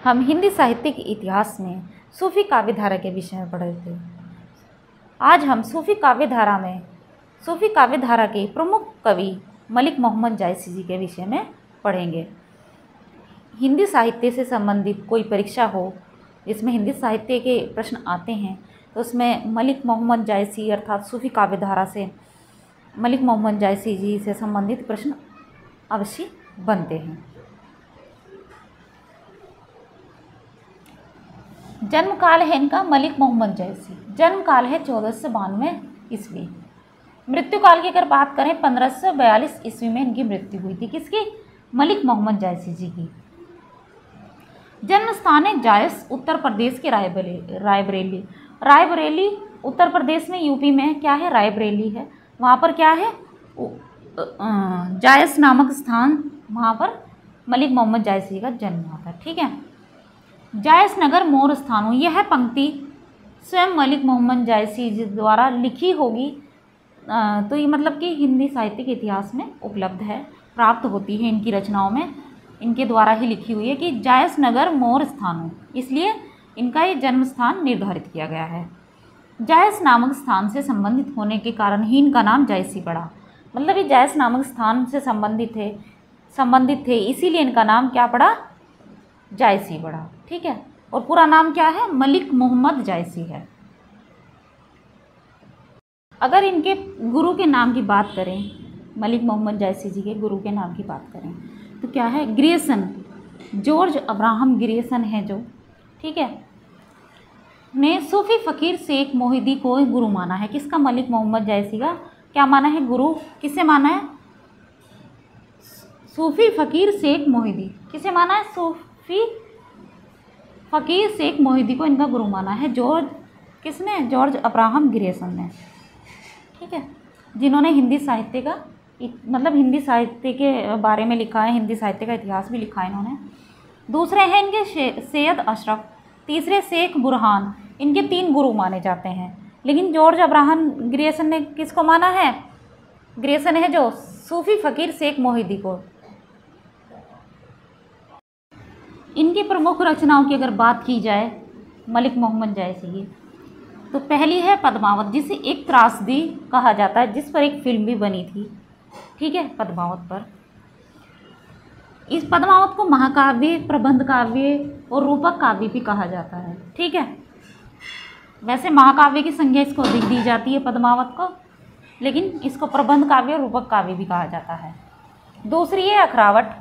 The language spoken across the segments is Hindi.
हम हिंदी साहित्य के इतिहास में सूफी काव्य धारा के विषय में पढ़ रहे थे। आज हम सूफी काव्य धारा के प्रमुख कवि मलिक मोहम्मद जायसी जी के विषय में पढ़ेंगे। हिंदी साहित्य से संबंधित कोई परीक्षा हो जिसमें हिंदी साहित्य के प्रश्न आते हैं तो उसमें मलिक मोहम्मद जायसी अर्थात सूफी काव्य धारा से मलिक मोहम्मद जायसी जी से संबंधित प्रश्न अवश्य बनते हैं। जन्म काल है इनका मलिक मोहम्मद जायसी, जन्म काल है 1492 ईस्वी। मृत्यु काल की अगर बात करें 1542 ईस्वी में इनकी मृत्यु हुई थी। किसकी? मलिक मोहम्मद जायसी जी की। जन्म स्थान है जायस, उत्तर प्रदेश के रायबरेली। रायबरेली उत्तर प्रदेश में, यूपी में क्या है? रायबरेली है। वहाँ पर क्या है? जायस नामक स्थान, वहाँ पर मलिक मोहम्मद जायसी जी का जन्म हुआ था। ठीक है। जायस नगर मोर स्थान हो, यह पंक्ति स्वयं मलिक मोहम्मद जायसी जी द्वारा लिखी होगी। तो ये मतलब कि हिंदी साहित्य के इतिहास में उपलब्ध है, प्राप्त होती है इनकी रचनाओं में, इनके द्वारा ही लिखी हुई है कि जायस नगर मोर स्थान हो, इसलिए इनका ये जन्म स्थान निर्धारित किया गया है। जायस नामक स्थान से संबंधित होने के कारण ही इनका नाम जायसी पड़ा। मतलब ये जायस नामक स्थान से संबंधित थे इसीलिए इनका नाम क्या पड़ा? जायसी पड़ा। ठीक है। और पूरा नाम क्या है? मलिक मोहम्मद जायसी है। अगर इनके गुरु के नाम की बात करें, मलिक मोहम्मद जायसी जी के गुरु के नाम की बात करें तो क्या है? ग्रियर्सन, जॉर्ज अब्राहम ग्रियर्सन है जो, ठीक है, ने सूफी फ़कीर शेख मोहिदी को गुरु माना है। किसका? मलिक मोहम्मद जायसी का क्या माना है? गुरु। किसे माना है? सूफी फ़कीर शेख मोहिदी। किसे माना है? सूफी फ़कीर शेख मोहिदी को इनका गुरु माना है। किसने? जॉर्ज अब्राहम ग्रियर्सन ने। ठीक है। जिन्होंने हिंदी साहित्य का मतलब हिंदी साहित्य के बारे में लिखा है, हिंदी साहित्य का इतिहास भी लिखा है इन्होंने। दूसरे हैं इनके सैयद अशरफ, तीसरे शेख बुरहान। इनके 3 गुरु माने जाते हैं। लेकिन जॉर्ज अब्राहम ग्रियर्सन ने किसको माना है? ग्रियर्सन है जो सूफी फ़कीर शेख मोहिदी को। इनकी प्रमुख रचनाओं की अगर बात की जाए मलिक मोहम्मद जायसी की, तो पहली है पद्मावत, जिसे एक त्रासदी कहा जाता है, जिस पर एक फिल्म भी बनी थी। ठीक है, पद्मावत पर। इस पद्मावत को महाकाव्य, प्रबंध काव्य और रूपक काव्य भी कहा जाता है। ठीक है। वैसे महाकाव्य की संज्ञा इसको अधिक दी जाती है पद्मावत को, लेकिन इसको प्रबंध काव्य और रूपक काव्य भी कहा जाता है। दूसरी है अखरावट,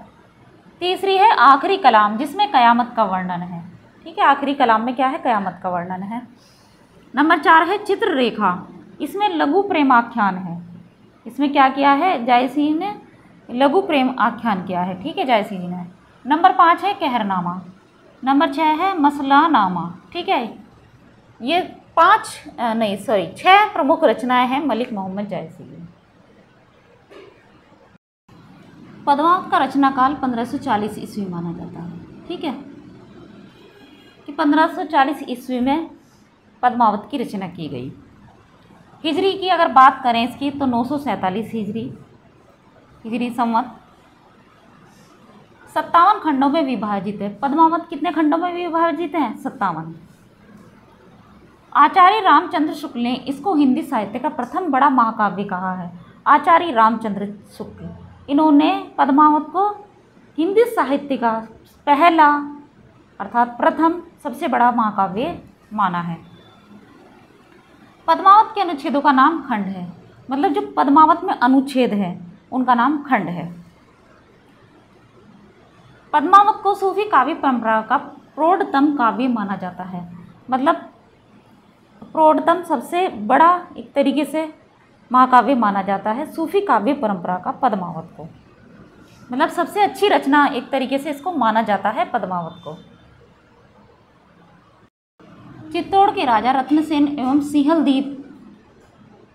तीसरी है आखिरी कलाम, जिसमें कयामत का वर्णन है। ठीक है। आखिरी कलाम में क्या है? कयामत का वर्णन है। नंबर 4 है चित्ररेखा, इसमें लघु प्रेम आख्यान है। इसमें क्या किया है? जायसी ने लघु प्रेम आख्यान किया है। ठीक है, जायसी जी ने। नंबर 5 है कहरनामा। नंबर 6 है मसलानामा। ठीक है। ये 6 प्रमुख रचनाएं हैं मलिक मोहम्मद जायसी की। पद्मावत का रचना काल 1540 ईस्वी माना जाता है। ठीक है, कि 1540 ईस्वी में पद्मावत की रचना की गई। हिजरी की अगर बात करें इसकी तो 947 हिजरी संवत 57 खंडों में विभाजित है। पद्मावत कितने खंडों में विभाजित है? 57। आचार्य रामचंद्र शुक्ल ने इसको हिंदी साहित्य का प्रथम बड़ा महाकाव्य कहा है। आचार्य रामचंद्र शुक्ल, इन्होंने पद्मावत को हिंदी साहित्य का पहला अर्थात प्रथम सबसे बड़ा महाकाव्य माना है। पद्मावत के अनुच्छेदों का नाम खंड है। मतलब जो पद्मावत में अनुच्छेद है उनका नाम खंड है। पद्मावत को सूफी काव्य परंपरा का प्रौढ़तम काव्य माना जाता है। मतलब प्रौढ़तम सबसे बड़ा एक तरीके से महाकाव्य माना जाता है सूफी काव्य परंपरा का पद्मावत को। मतलब सबसे अच्छी रचना एक तरीके से इसको माना जाता है पद्मावत को। चित्तौड़ के राजा रत्नसेन एवं सिंहलदीप,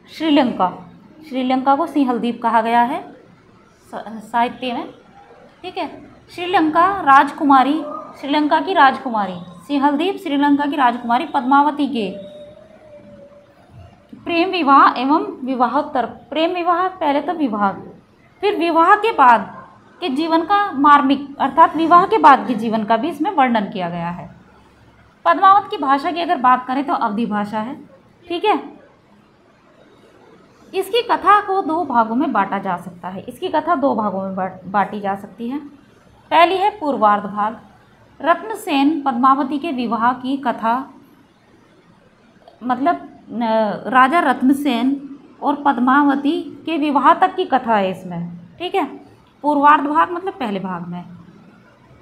श्रीलंका को सिंहलदीप कहा गया है साहित्य में। ठीक है। श्रीलंका की राजकुमारी सिंहलदीप श्रीलंका की राजकुमारी पद्मावती के प्रेम विवाह एवं विवाहोत्तर, प्रेम विवाह पहले तो विवाह, फिर विवाह के बाद के जीवन का मार्मिक अर्थात विवाह के बाद के जीवन का भी इसमें वर्णन किया गया है। पद्मावत की भाषा की अगर बात करें तो अवधी भाषा है। ठीक है, इसकी कथा को दो भागों में बांटा जा सकता है। इसकी कथा दो भागों में बांटी जा सकती है। पहली है पूर्वार्ध भाग, रत्नसेन पद्मावती के विवाह की कथा, मतलब राजा रत्नसेन और पद्मावती के विवाह तक की कथा है इसमें। ठीक है, पूर्वार्ध भाग मतलब पहले भाग में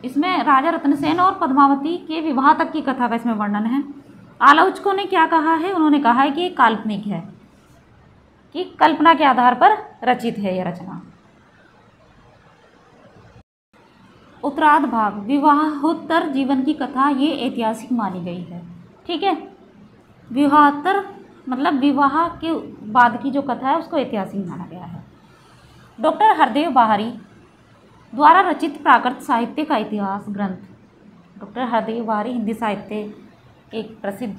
इसमें राजा रत्नसेन और पद्मावती के विवाह तक की कथा का इसमें वर्णन है। आलोचकों ने क्या कहा है, उन्होंने कहा है कि ये काल्पनिक है, कि कल्पना के आधार पर रचित है यह रचना। उत्तरार्ध भाग, विवाहोत्तर जीवन की कथा, ये ऐतिहासिक मानी गई है। ठीक है, विवाहोत्तर मतलब विवाह के बाद की जो कथा है उसको ऐतिहासिक माना गया है। डॉक्टर हरदेव बाहरी द्वारा रचित प्राकृत साहित्य का इतिहास ग्रंथ, डॉक्टर हरदेव बाहरी हिंदी साहित्य एक प्रसिद्ध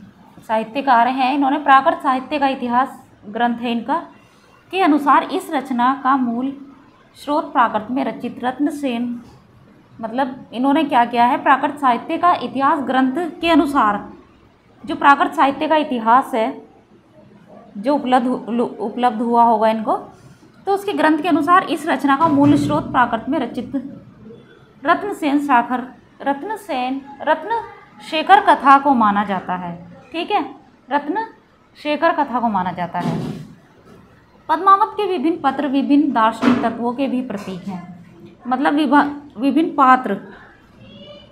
साहित्यकार हैं। इन्होंने प्राकृत साहित्य का इतिहास ग्रंथ है इनका, के अनुसार इस रचना का मूल स्रोत प्राकृत में रचित रत्नसेन, मतलब इन्होंने क्या किया है, प्राकृत साहित्य का इतिहास ग्रंथ के अनुसार जो प्राकृत साहित्य का इतिहास है जो उपलब्ध हुआ होगा इनको, तो उसके ग्रंथ के अनुसार इस रचना का मूल स्रोत प्राकृत में रचित रत्नशेखर कथा को माना जाता है। ठीक है, रत्नशेखर कथा को माना जाता है। पद्मावत के विभिन्न पत्र विभिन्न दार्शनिक तत्वों के भी प्रतीक हैं, मतलब विभिन्न पात्र,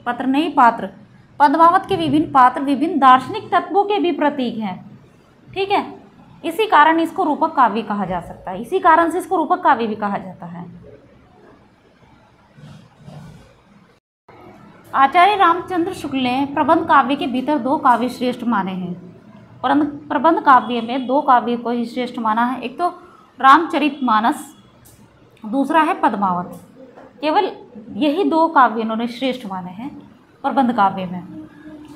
पत्र नहीं पात्र, पद्मावत के विभिन्न पात्र विभिन्न दार्शनिक तत्वों के भी प्रतीक हैं। ठीक है, इसी कारण इसको रूपक काव्य कहा जा सकता है, इसी कारण से इसको रूपक काव्य भी कहा जाता है। आचार्य रामचंद्र शुक्ल ने प्रबंध काव्य के भीतर दो काव्य श्रेष्ठ माने हैं। प्रबंध काव्य में दो काव्य को ही श्रेष्ठ माना है, एक तो रामचरितमानस, दूसरा है पद्मावत। केवल यही दो काव्य इन्होंने श्रेष्ठ माने हैं प्रबंध काव्य में।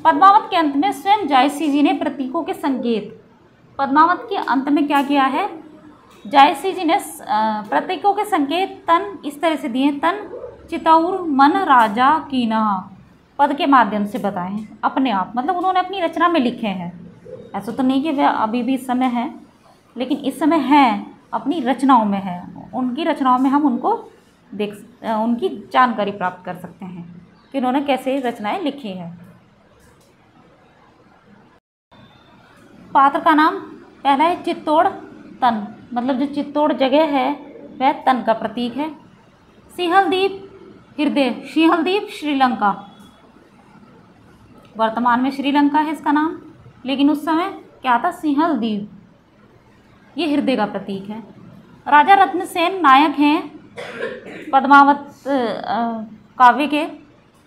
पद्मावत के अंत में स्वयं जायसी जी ने प्रतीकों के संकेत, पद्मावत के अंत में क्या किया है, जायसी जी ने प्रतीकों के संकेत तन इस तरह से दिए, तन चितौर मन राजा कीना, पद के माध्यम से बताए हैं अपने आप, मतलब उन्होंने अपनी रचना में लिखे हैं। ऐसा तो नहीं कि वह अभी भी इस समय है, लेकिन इस समय हैं, अपनी रचनाओं में है, उनकी रचनाओं में हम उनको उनकी जानकारी प्राप्त कर सकते हैं कि उन्होंने कैसे रचनाएं लिखी हैं। पात्र का नाम पहला है चित्तौड़ तन, मतलब जो चित्तौड़ जगह है वह तन का प्रतीक है। सिंहलदीप हृदय, सिंहलदीप श्रीलंका, वर्तमान में श्रीलंका है इसका नाम, लेकिन उस समय क्या था, सिंहलदीप, ये हृदय का प्रतीक है। राजा रत्नसेन नायक हैं पद्मावत काव्य के,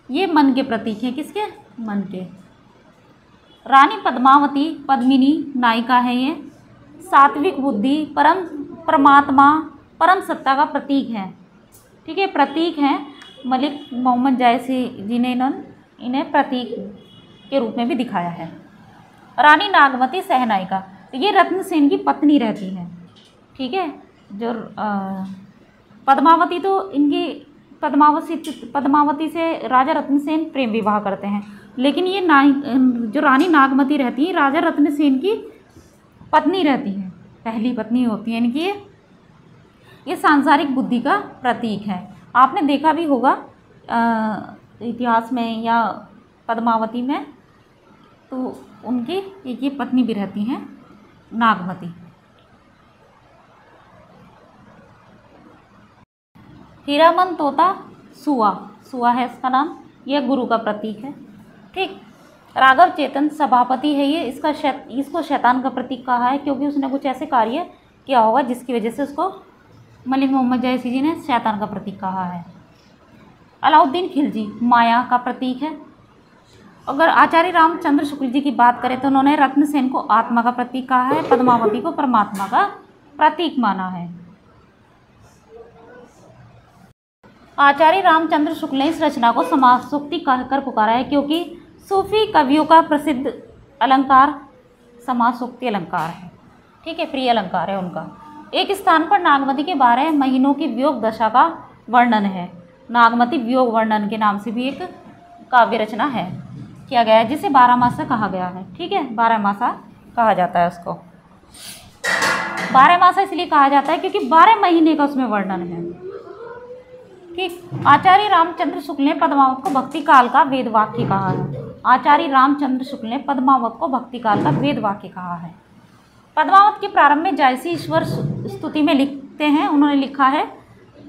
ये मन के प्रतीक हैं, किसके, मन के। रानी पद्मावती पद्मिनी नायिका है, ये सात्विक बुद्धि परमात्मा परम सत्ता का प्रतीक है। ठीक है, प्रतीक हैं। मलिक मोहम्मद जायसी जी ने इन्हें प्रतीक के रूप में भी दिखाया है। रानी नागमती सहनायिका, तो ये रत्नसेन की पत्नी रहती हैं। ठीक है, जो पद्मावती तो इनकी पद्मावती से राजा रत्नसेन प्रेम विवाह करते हैं, लेकिन ये जो रानी नागमती रहती है राजा रत्नसेन की पत्नी रहती हैं, पहली पत्नी होती है इनकी। ये सांसारिक बुद्धि का प्रतीक है। आपने देखा भी होगा इतिहास में या पद्मावती में, तो उनकी ये पत्नी भी रहती हैं नागमती। हीरामन तोता सुआ, सुआ है इसका नाम, यह गुरु का प्रतीक है। ठीक, राघव चेतन सभापति है ये, इसको शैतान का प्रतीक कहा है, क्योंकि उसने कुछ ऐसे कार्य किया होगा जिसकी वजह से उसको मलिक मोहम्मद जायसी जी ने शैतान का प्रतीक कहा है। अलाउद्दीन खिलजी माया का प्रतीक है। अगर आचार्य रामचंद्र शुक्ल जी की बात करें तो उन्होंने रत्नसेन को आत्मा का प्रतीक कहा है, पद्मावती को परमात्मा का प्रतीक माना है। आचार्य रामचंद्र शुक्ल ने इस रचना को समासोक्ति कहकर पुकारा है, क्योंकि सूफी कवियों का प्रसिद्ध अलंकार समासोक्ति अलंकार है। ठीक है, प्रिय अलंकार है उनका। एक स्थान पर नागमती के 12 महीनों की वियोग दशा का वर्णन है। नागमती वियोग वर्णन के नाम से भी एक काव्य रचना है किया गया है, जिसे बारहमासा कहा गया है। ठीक है, बारहमासा कहा जाता है उसको। बारहमासा इसलिए कहा जाता है क्योंकि 12 महीने का उसमें वर्णन है। ठीक, आचार्य रामचंद्र शुक्ल ने पद्मावत को भक्ति काल का वेद वाक्य कहा है। आचार्य रामचंद्र शुक्ल ने पद्मावत को भक्ति काल का वेद वाक्य कहा है। पद्मावत के प्रारंभ में जायसी ईश्वर स्तुति में लिखते हैं, उन्होंने लिखा है,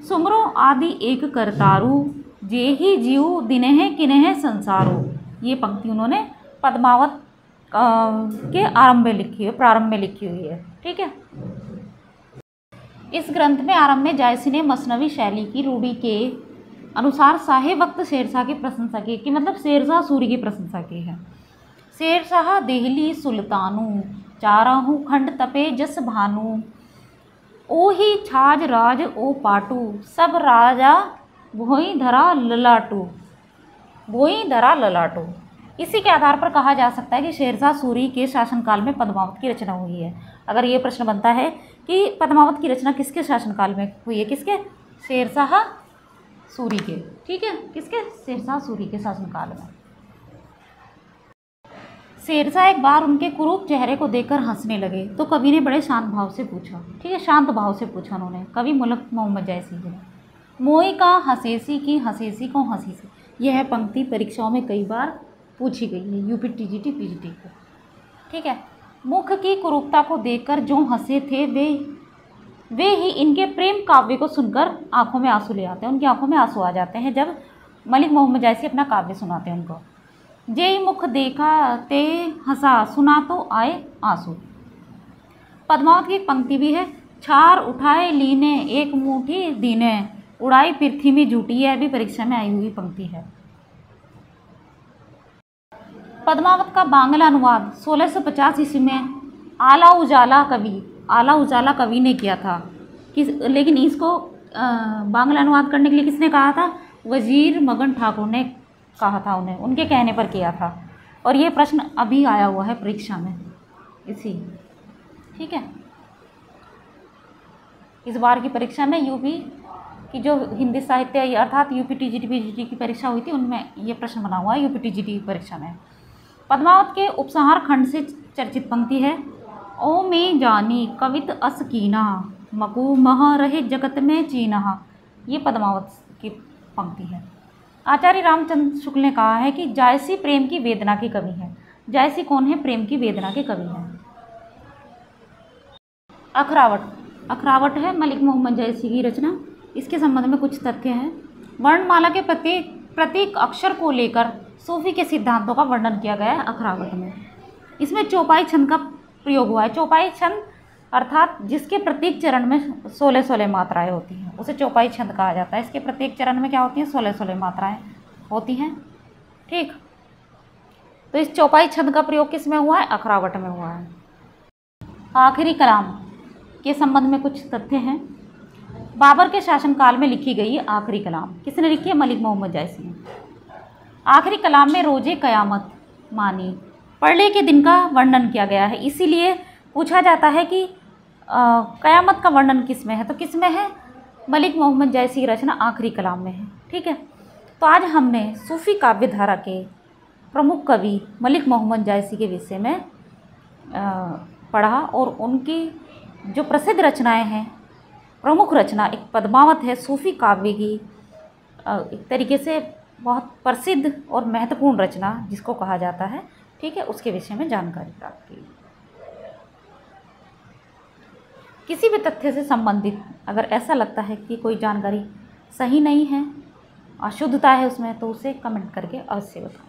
सुमरो आदि एक करतारू, जे ही जीव दिनेह किनेह संसारो। ये पंक्ति उन्होंने पद्मावत के आरंभ में लिखी है, प्रारंभ में लिखी हुई है। ठीक है, इस ग्रंथ में आरंभ में जायसी ने मसनवी शैली की रूढ़ी के अनुसार साहे वक्त शेरशाह की प्रशंसा की, कि मतलब शेरशाह सूरी की प्रशंसा की है। शेरशाह देहली सुल्तानू, चाराहू खंड तपे जस भानु, ओ ही छाज राज ओ पाटू, सब राजा भोई धरा ललाटू, भोई धरा ललाटू। इसी के आधार पर कहा जा सकता है कि शेरशाह सूरी के शासनकाल में पद्मावत की रचना हुई है। अगर ये प्रश्न बनता है कि पद्मावत की रचना किसके शासनकाल में हुई है, किसके, शेरशाह सूरी के। ठीक है, किसके, शेरशाह सूरी के शासनकाल में। शेरशाह एक बार उनके कुरूप चेहरे को देखकर हंसने लगे तो कवि ने बड़े शांत भाव से पूछा। ठीक है, शांत भाव से पूछा उन्होंने, कवि मलिक मोहम्मद जायसी ने, मोई का हंसेसी की हंसेसी को हंसी से। यह पंक्ति परीक्षाओं में कई बार पूछी गई है, यूपी टीजीटी पीजीटी को। ठीक है, मुख की कुरूपता को देखकर जो हंसे थे वे ही इनके प्रेम काव्य को सुनकर आंखों में आंसू ले आते हैं, उनकी आंखों में आंसू आ जाते हैं जब मलिक मोहम्मद जायसी अपना काव्य सुनाते हैं उनको। जे मुख देखा ते हंसा, सुना तो आए आंसू। पद्मावत की एक पंक्ति भी है, छार उठाए लीने एक मुट्ठी दीने, उड़ाई पृथ्वी में झूठी। यह भी परीक्षा में आई हुई पंक्ति है। पद्मावत का बांग्ला अनुवाद 1650 ईस्वी में आला उजाला कवि ने किया था। लेकिन इसको बांग्ला अनुवाद करने के लिए किसने कहा था, वजीर मगन ठाकुर ने कहा था, उन्हें उनके कहने पर किया था। और ये प्रश्न अभी आया हुआ है परीक्षा में इसी। ठीक है, इस बार की परीक्षा में यूपी की जो हिंदी साहित्य अर्थात यूपी टीजीटी पीजीटी की परीक्षा हुई थी उनमें ये प्रश्न बना हुआ है यूपी टीजीटी परीक्षा में। पद्मावत के उपसंहार खंड से चर्चित पंक्ति है, ओ में जानी कवित अस कीना, मकू मह रहे जगत में चीना। ये पद्मावत की पंक्ति है। आचार्य रामचंद्र शुक्ल ने कहा है कि जायसी प्रेम की वेदना के कवि हैं। जायसी कौन है, प्रेम की वेदना के कवि हैं। अखरावट है मलिक मोहम्मद जायसी की रचना। इसके संबंध में कुछ तथ्य हैं। वर्णमाला के प्रत्येक अक्षर को लेकर सूफी के सिद्धांतों का वर्णन किया गया है अखरावट में। इसमें चौपाई छंद का प्रयोग हुआ है। चौपाई छंद अर्थात जिसके प्रत्येक चरण में 16-16 मात्राएं होती हैं उसे चौपाई छंद कहा जाता है। इसके प्रत्येक चरण में क्या होती हैं, 16-16 मात्राएं होती हैं। ठीक, तो इस चौपाई छंद का प्रयोग किस में हुआ है, अखरावट में हुआ है। आखिरी कलाम के संबंध में कुछ तथ्य हैं। बाबर के शासनकाल में लिखी गई है आखिरी कलाम। किसने लिखी है, मलिक मोहम्मद जायसी ने। आखिरी कलाम में रोजे कयामत मानी प्रलय के दिन का वर्णन किया गया है। इसीलिए पूछा जाता है कि कयामत का वर्णन किस में है, तो किस में है, मलिक मोहम्मद जायसी की रचना आखिरी कलाम में है। ठीक है, तो आज हमने सूफी काव्य धारा के प्रमुख कवि मलिक मोहम्मद जायसी के विषय में पढ़ा और उनकी जो प्रसिद्ध रचनाएं हैं, प्रमुख रचना एक पद्मावत है सूफी काव्य की एक तरीके से बहुत प्रसिद्ध और महत्वपूर्ण रचना जिसको कहा जाता है। ठीक है, उसके विषय में जानकारी प्राप्त की। किसी भी तथ्य से संबंधित अगर ऐसा लगता है कि कोई जानकारी सही नहीं है, अशुद्धता है उसमें, तो उसे कमेंट करके अवश्य बताएं।